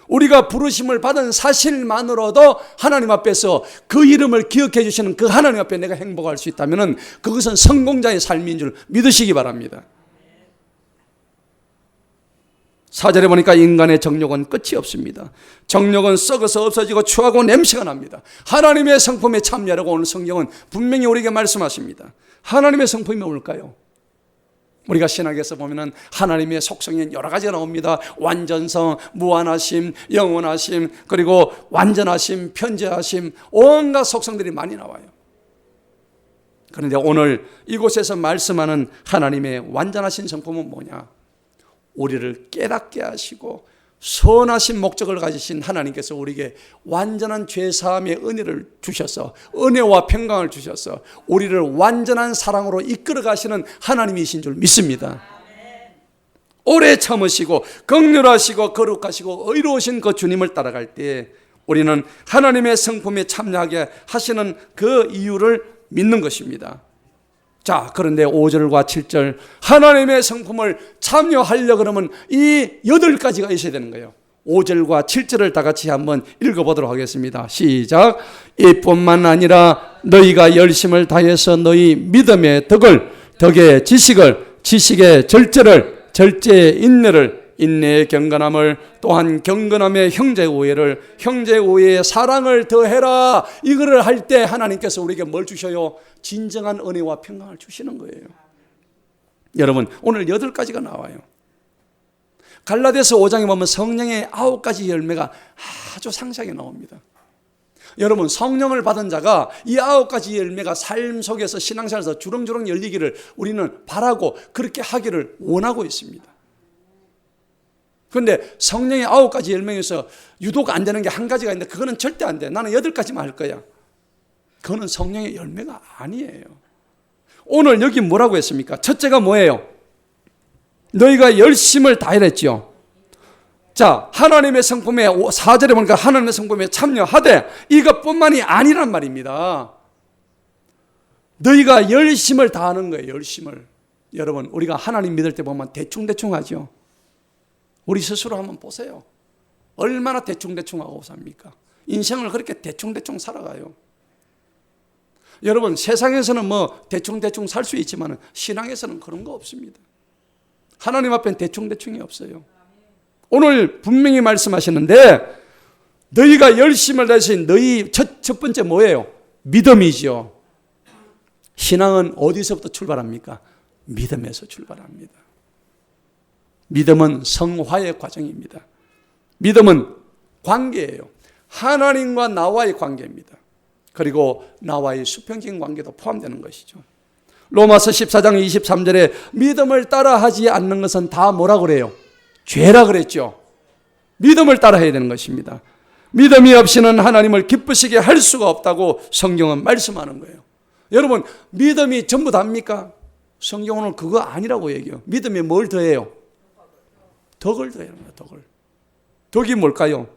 우리가 부르심을 받은 사실만으로도 하나님 앞에서 그 이름을 기억해 주시는 그 하나님 앞에 내가 행복할 수 있다면 그것은 성공자의 삶인 줄 믿으시기 바랍니다. 4절에 보니까 인간의 정욕은 끝이 없습니다. 정욕은 썩어서 없어지고 추하고 냄새가 납니다. 하나님의 성품에 참여하라고 오늘 성경은 분명히 우리에게 말씀하십니다. 하나님의 성품이 뭘까요? 우리가 신학에서 보면은 하나님의 속성이 여러 가지가 나옵니다. 완전성, 무한하심, 영원하심, 그리고 완전하심, 편재하심, 온갖 속성들이 많이 나와요. 그런데 오늘 이곳에서 말씀하는 하나님의 완전하신 성품은 뭐냐? 우리를 깨닫게 하시고 선하신 목적을 가지신 하나님께서 우리에게 완전한 죄사함의 은혜를 주셔서, 은혜와 평강을 주셔서 우리를 완전한 사랑으로 이끌어 가시는 하나님이신 줄 믿습니다. 오래 참으시고 긍휼하시고 거룩하시고 의로우신 그 주님을 따라갈 때 우리는 하나님의 성품에 참여하게 하시는 그 이유를 믿는 것입니다. 자, 그런데 5절과 7절 하나님의 성품을 참여하려고 그러면 이 8가지가 있어야 되는 거예요. 5절과 7절을 다 같이 한번 읽어보도록 하겠습니다. 시작. 이뿐만 아니라 너희가 열심을 다해서 너희 믿음의 덕을, 덕의 지식을, 지식의 절제를, 절제의 인내를, 인내의 경건함을, 또한 경건함의 형제 우애를, 형제 우애의 사랑을 더해라. 이거를 할 때 하나님께서 우리에게 뭘 주셔요? 진정한 은혜와 평강을 주시는 거예요. 여러분, 오늘 8가지가 나와요. 갈라디아서 5장에 보면 성령의 9가지 열매가 아주 상세하게 나옵니다. 여러분, 성령을 받은 자가 이 9가지 열매가 삶 속에서 신앙생활에서 주렁주렁 열리기를 우리는 바라고 그렇게 하기를 원하고 있습니다. 그런데 성령의 9가지 열매에서 유독 안 되는 게 한 가지가 있는데 그거는 절대 안 돼. 나는 8가지만 할 거야. 그거는 성령의 열매가 아니에요. 오늘 여기 뭐라고 했습니까? 첫째가 뭐예요? 너희가 열심을 다했죠. 자, 하나님의 성품에 4절에 보니까 하나님의 성품에 참여하되 이것뿐만이 아니란 말입니다. 너희가 열심을 다하는 거예요. 열심을. 여러분, 우리가 하나님 믿을 때 보면 대충대충 하죠. 우리 스스로 한번 보세요. 얼마나 대충대충 하고 삽니까? 인생을 그렇게 대충대충 살아가요. 여러분, 세상에서는 뭐 대충대충 살 수 있지만 신앙에서는 그런 거 없습니다. 하나님 앞엔 대충대충이 없어요. 오늘 분명히 말씀하시는데 너희가 열심을 다해서 너희 첫 번째 뭐예요? 믿음이죠. 신앙은 어디서부터 출발합니까? 믿음에서 출발합니다. 믿음은 성화의 과정입니다. 믿음은 관계예요. 하나님과 나와의 관계입니다. 그리고 나와의 수평적인 관계도 포함되는 것이죠. 로마서 14장 23절에 믿음을 따라하지 않는 것은 다 뭐라 그래요? 죄라 그랬죠. 믿음을 따라해야 되는 것입니다. 믿음이 없이는 하나님을 기쁘시게 할 수가 없다고 성경은 말씀하는 거예요. 여러분, 믿음이 전부 답니까? 성경은 그거 아니라고 얘기해요. 믿음에 뭘 더해요? 덕을 더해야 합니다. 덕을. 덕이 뭘까요?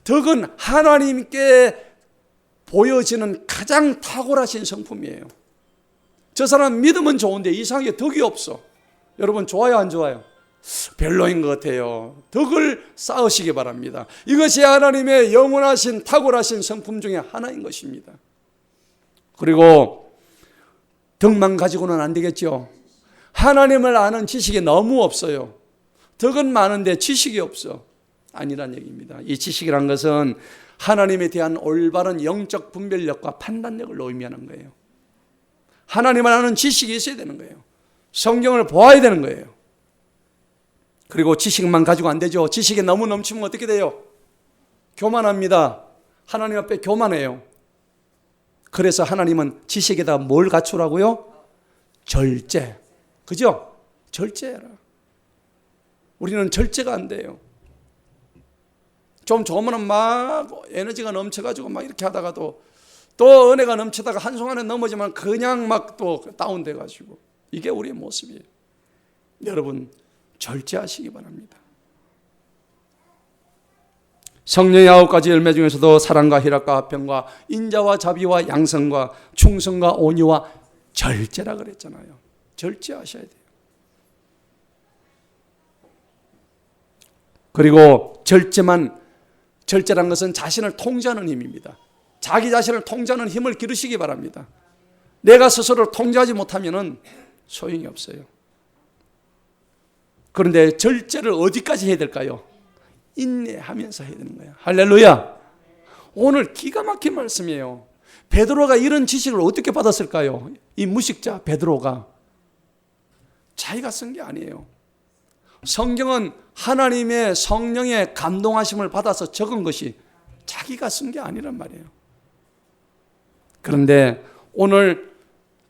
덕은 하나님께 보여지는 가장 탁월하신 성품이에요. 저 사람 믿음은 좋은데 이상하게 덕이 없어. 여러분, 좋아요, 안 좋아요? 별로인 것 같아요. 덕을 쌓으시기 바랍니다. 이것이 하나님의 영원하신 탁월하신 성품 중에 하나인 것입니다. 그리고 덕만 가지고는 안 되겠죠. 하나님을 아는 지식이 너무 없어요. 덕은 많은데 지식이 없어. 아니란 얘기입니다. 이 지식이란 것은 하나님에 대한 올바른 영적 분별력과 판단력을 의미하는 거예요. 하나님을 아는 지식이 있어야 되는 거예요. 성경을 보아야 되는 거예요. 그리고 지식만 가지고 안 되죠. 지식이 너무 넘치면 어떻게 돼요? 교만합니다. 하나님 앞에 교만해요. 그래서 하나님은 지식에다 뭘 갖추라고요? 절제. 그죠? 절제해라. 우리는 절제가 안 돼요. 좀 좋으면 막 에너지가 넘쳐가지고 막 이렇게 하다가도 또 은혜가 넘치다가 한순간에 넘어지면 그냥 막 또 다운돼가지고, 이게 우리의 모습이에요. 여러분, 절제하시기 바랍니다. 성령의 9가지 열매 중에서도 사랑과 희락과 화평과 인자와 자비와 양성과 충성과 온유와 절제라 그랬잖아요. 절제하셔야 돼요. 그리고 절제란 것은 자신을 통제하는 힘입니다. 자기 자신을 통제하는 힘을 기르시기 바랍니다. 내가 스스로를 통제하지 못하면 소용이 없어요. 그런데 절제를 어디까지 해야 될까요? 인내하면서 해야 되는 거예요. 할렐루야. 오늘 기가 막힌 말씀이에요. 베드로가 이런 지식을 어떻게 받았을까요? 이 무식자 베드로가 자기가 쓴 게 아니에요. 성경은 하나님의 성령의 감동하심을 받아서 적은 것이 자기가 쓴 게 아니란 말이에요. 그런데 오늘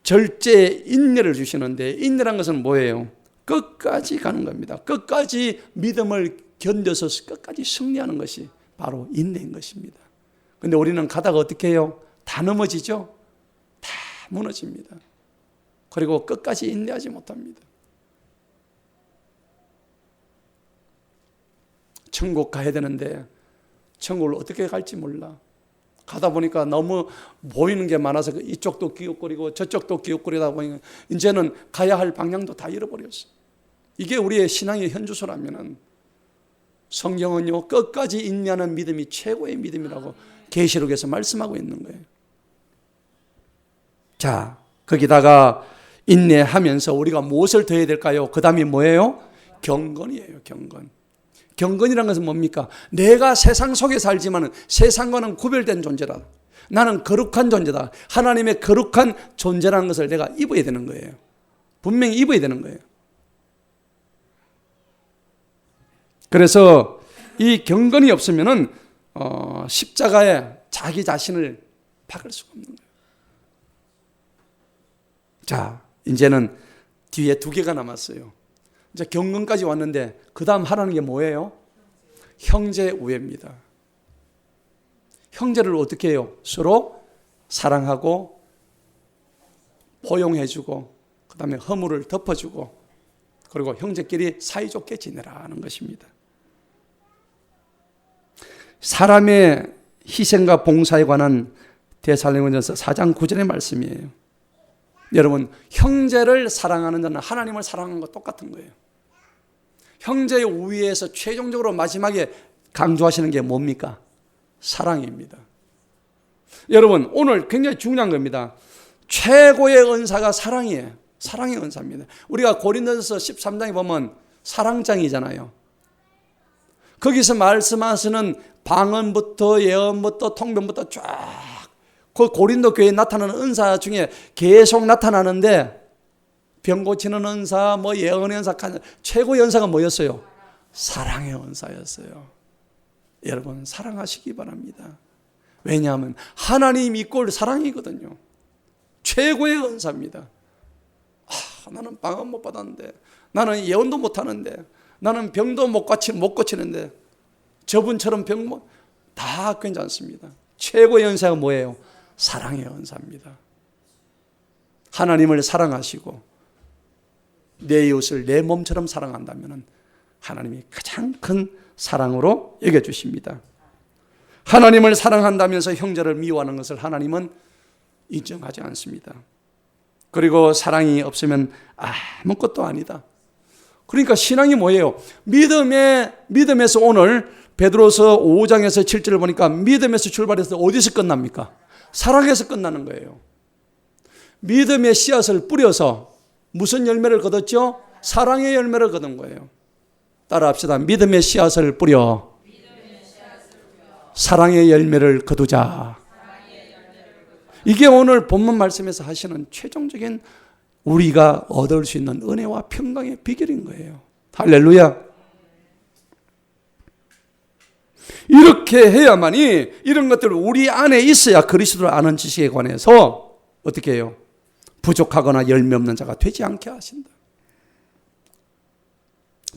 절제의 인내를 주시는데, 인내란 것은 뭐예요? 끝까지 가는 겁니다. 끝까지 믿음을 견뎌서 끝까지 승리하는 것이 바로 인내인 것입니다. 그런데 우리는 가다가 어떻게 해요? 다 넘어지죠? 다 무너집니다. 그리고 끝까지 인내하지 못합니다. 천국 가야 되는데 천국을 어떻게 갈지 몰라. 가다 보니까 너무 보이는 게 많아서 이쪽도 기웃거리고 저쪽도 기웃거리다 보니까 이제는 가야 할 방향도 다 잃어버렸어. 이게 우리의 신앙의 현주소라면, 성경은요, 끝까지 인내하는 믿음이 최고의 믿음이라고 계시록에서 말씀하고 있는 거예요. 자, 거기다가 인내하면서 우리가 무엇을 더 해야 될까요? 그 다음이 뭐예요? 경건이에요. 경건. 경건이라는 것은 뭡니까? 내가 세상 속에 살지만 세상과는 구별된 존재다. 나는 거룩한 존재다. 하나님의 거룩한 존재라는 것을 내가 입어야 되는 거예요. 분명히 입어야 되는 거예요. 그래서 이 경건이 없으면은 십자가에 자기 자신을 박을 수가 없는 거예요. 자, 이제는 뒤에 2개가 남았어요. 이제 경건까지 왔는데 그 다음 하라는 게 뭐예요? 형제 우애입니다. 형제를 어떻게 해요? 서로 사랑하고 포용해주고, 그 다음에 허물을 덮어주고, 그리고 형제끼리 사이좋게 지내라는 것입니다. 사람의 희생과 봉사에 관한 데살로니가전서 4장 9절의 말씀이에요. 여러분, 형제를 사랑하는 자는 하나님을 사랑하는 것 똑같은 거예요. 형제의 우위에서 최종적으로 마지막에 강조하시는 게 뭡니까? 사랑입니다. 여러분, 오늘 굉장히 중요한 겁니다. 최고의 은사가 사랑이에요. 사랑의 은사입니다. 우리가 고린도전서 13장에 보면 사랑장이잖아요. 거기서 말씀하시는 방언부터 예언부터 통변부터 쫙 그 고린도 교회에 나타나는 은사 중에 계속 나타나는데, 병 고치는 은사, 뭐 예언의 은사, 최고의 은사가 뭐였어요? 사랑의 은사였어요. 여러분, 사랑하시기 바랍니다. 왜냐하면 하나님 이꼴 사랑이거든요. 최고의 은사입니다. 나는 방언 못 받았는데, 나는 예언도 못 하는데, 나는 병도 못 고치는데, 저분처럼 병 다 괜찮습니다. 최고의 은사가 뭐예요? 사랑의 은사입니다. 하나님을 사랑하시고 내 이웃을 내 몸처럼 사랑한다면 하나님이 가장 큰 사랑으로 여겨주십니다. 하나님을 사랑한다면서 형제를 미워하는 것을 하나님은 인정하지 않습니다. 그리고 사랑이 없으면 아무것도 아니다. 그러니까 신앙이 뭐예요? 믿음에서 오늘 베드로서 5장에서 7절을 보니까 믿음에서 출발해서 어디서 끝납니까? 사랑에서 끝나는 거예요. 믿음의 씨앗을 뿌려서 무슨 열매를 거뒀죠? 사랑의 열매를 거둔 거예요. 따라합시다. 믿음의 씨앗을 뿌려 사랑의 열매를 거두자. 이게 오늘 본문 말씀에서 하시는 최종적인 우리가 얻을 수 있는 은혜와 평강의 비결인 거예요. 할렐루야. 이렇게 해야만이, 이런 것들을 우리 안에 있어야 그리스도를 아는 지식에 관해서 어떻게 해요? 부족하거나 열매 없는 자가 되지 않게 하신다.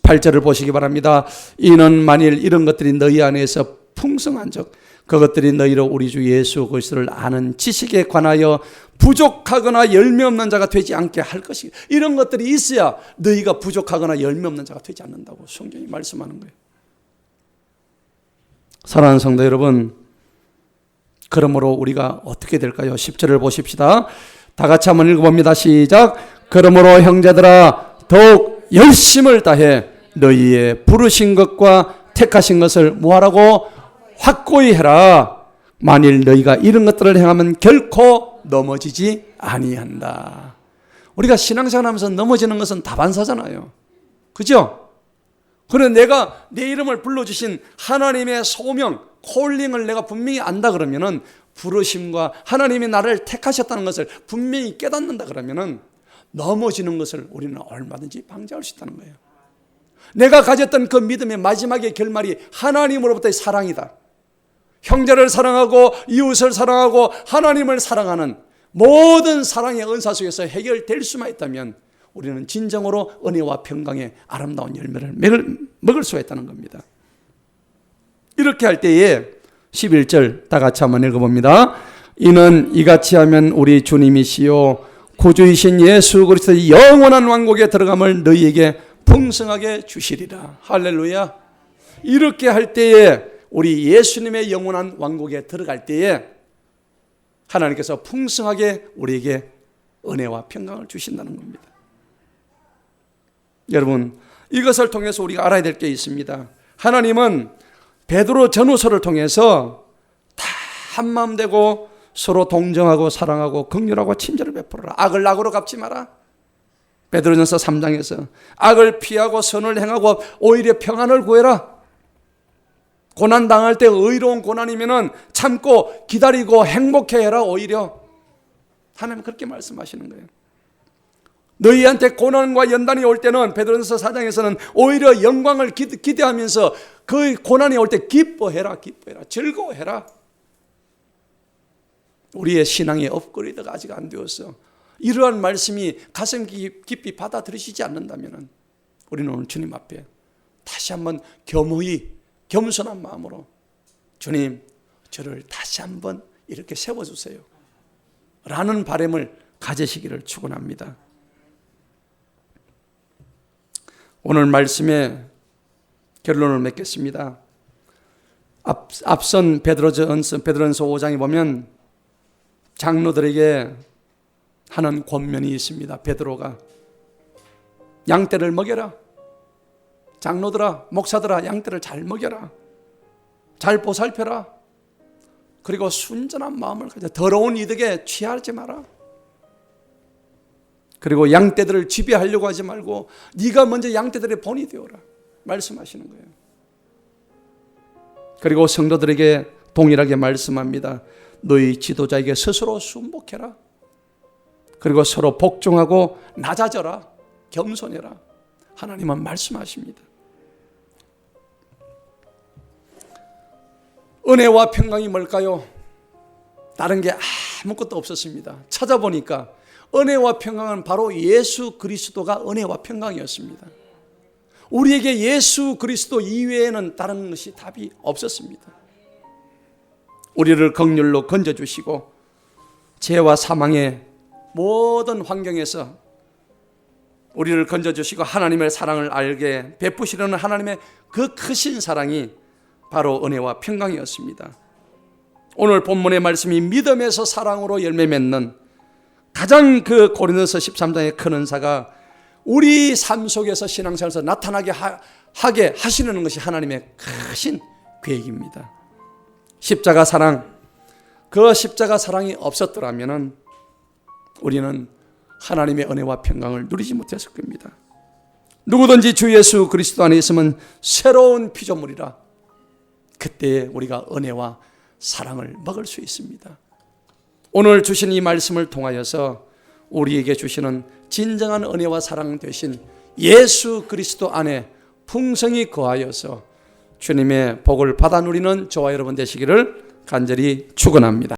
8절을 보시기 바랍니다. 이는 만일 이런 것들이 너희 안에서 풍성한 적 그것들이 너희로 우리 주 예수 그리스도를 아는 지식에 관하여 부족하거나 열매 없는 자가 되지 않게 할 것이, 이런 것들이 있어야 너희가 부족하거나 열매 없는 자가 되지 않는다고 성경이 말씀하는 거예요. 사랑하는 성도 여러분, 그러므로 우리가 어떻게 될까요? 10절을 보십시다. 다 같이 한번 읽어봅니다. 시작. 그러므로 형제들아 더욱 열심을 다해 너희의 부르신 것과 택하신 것을 뭐하라고? 확고히 해라. 만일 너희가 이런 것들을 행하면 결코 넘어지지 아니한다. 우리가 신앙생활 하면서 넘어지는 것은 다반사잖아요. 그죠? 그런데 내가 내 이름을 불러주신 하나님의 소명, 콜링을 내가 분명히 안다 그러면은, 부르심과 하나님이 나를 택하셨다는 것을 분명히 깨닫는다 그러면은 넘어지는 것을 우리는 얼마든지 방지할 수 있다는 거예요. 내가 가졌던 그 믿음의 마지막의 결말이 하나님으로부터의 사랑이다. 형제를 사랑하고 이웃을 사랑하고 하나님을 사랑하는 모든 사랑의 은사 속에서 해결될 수만 있다면 우리는 진정으로 은혜와 평강의 아름다운 열매를 먹을 수가 있다는 겁니다. 이렇게 할 때에 11절 다 같이 한번 읽어봅니다. 이는 이같이 하면 우리 주님이시요 구주이신 예수 그리스도의 영원한 왕국에 들어감을 너희에게 풍성하게 주시리라. 할렐루야. 이렇게 할 때에 우리 예수님의 영원한 왕국에 들어갈 때에 하나님께서 풍성하게 우리에게 은혜와 평강을 주신다는 겁니다. 여러분, 이것을 통해서 우리가 알아야 될 게 있습니다. 하나님은 베드로 전후서를 통해서 다 한마음 되고 서로 동정하고 사랑하고 긍휼하고 친절을 베풀어라. 악을 악으로 갚지 마라. 베드로전서 3장에서 악을 피하고 선을 행하고 오히려 평안을 구해라. 고난 당할 때 의로운 고난이면은 참고 기다리고 행복해해라. 오히려 하나님 그렇게 말씀하시는 거예요. 너희한테 고난과 연단이 올 때는 베드로전서 4장에서는 오히려 영광을 기대하면서 그 고난이 올 때 기뻐해라. 즐거워해라. 우리의 신앙의 업그레이드가 아직 안 되었어. 이러한 말씀이 가슴 깊이 받아들이시지 않는다면 우리는 오늘 주님 앞에 다시 한번 겸허히 겸손한 마음으로 주님, 저를 다시 한번 이렇게 세워주세요 라는 바람을 가지시기를 축원합니다. 오늘 말씀의 결론을 맺겠습니다. 앞선 베드로전서 5장에 보면 장로들에게 하는 권면이 있습니다. 베드로가 양떼를 먹여라. 장로들아, 목사들아, 양떼를 잘 먹여라. 잘 보살펴라. 그리고 순전한 마음을 가져 더러운 이득에 취하지 마라. 그리고 양떼들을 지배하려고 하지 말고 네가 먼저 양떼들의 본이 되어라 말씀하시는 거예요. 그리고 성도들에게 동일하게 말씀합니다. 너희 지도자에게 스스로 순복해라. 그리고 서로 복종하고 낮아져라. 겸손해라. 하나님은 말씀하십니다. 은혜와 평강이 뭘까요? 다른 게 아무것도 없었습니다. 찾아보니까 은혜와 평강은 바로 예수 그리스도가 은혜와 평강이었습니다. 우리에게 예수 그리스도 이외에는 다른 것이 답이 없었습니다. 우리를 긍휼로 건져주시고 죄와 사망의 모든 환경에서 우리를 건져주시고 하나님의 사랑을 알게 베푸시려는 하나님의 그 크신 사랑이 바로 은혜와 평강이었습니다. 오늘 본문의 말씀이 믿음에서 사랑으로 열매 맺는 가장 그 고린도서 13장의 큰 은사가 우리 삶 속에서 신앙생활에서 나타나게 하게 하시려는 것이 하나님의 크신 계획입니다. 십자가 사랑, 그 십자가 사랑이 없었더라면 우리는 하나님의 은혜와 평강을 누리지 못했을 겁니다. 누구든지 주 예수 그리스도 안에 있으면 새로운 피조물이라 그때 우리가 은혜와 사랑을 먹을 수 있습니다. 오늘 주신 이 말씀을 통하여서 우리에게 주시는 진정한 은혜와 사랑 되신 예수 그리스도 안에 풍성히 거하여서 주님의 복을 받아 누리는 저와 여러분 되시기를 간절히 축원합니다.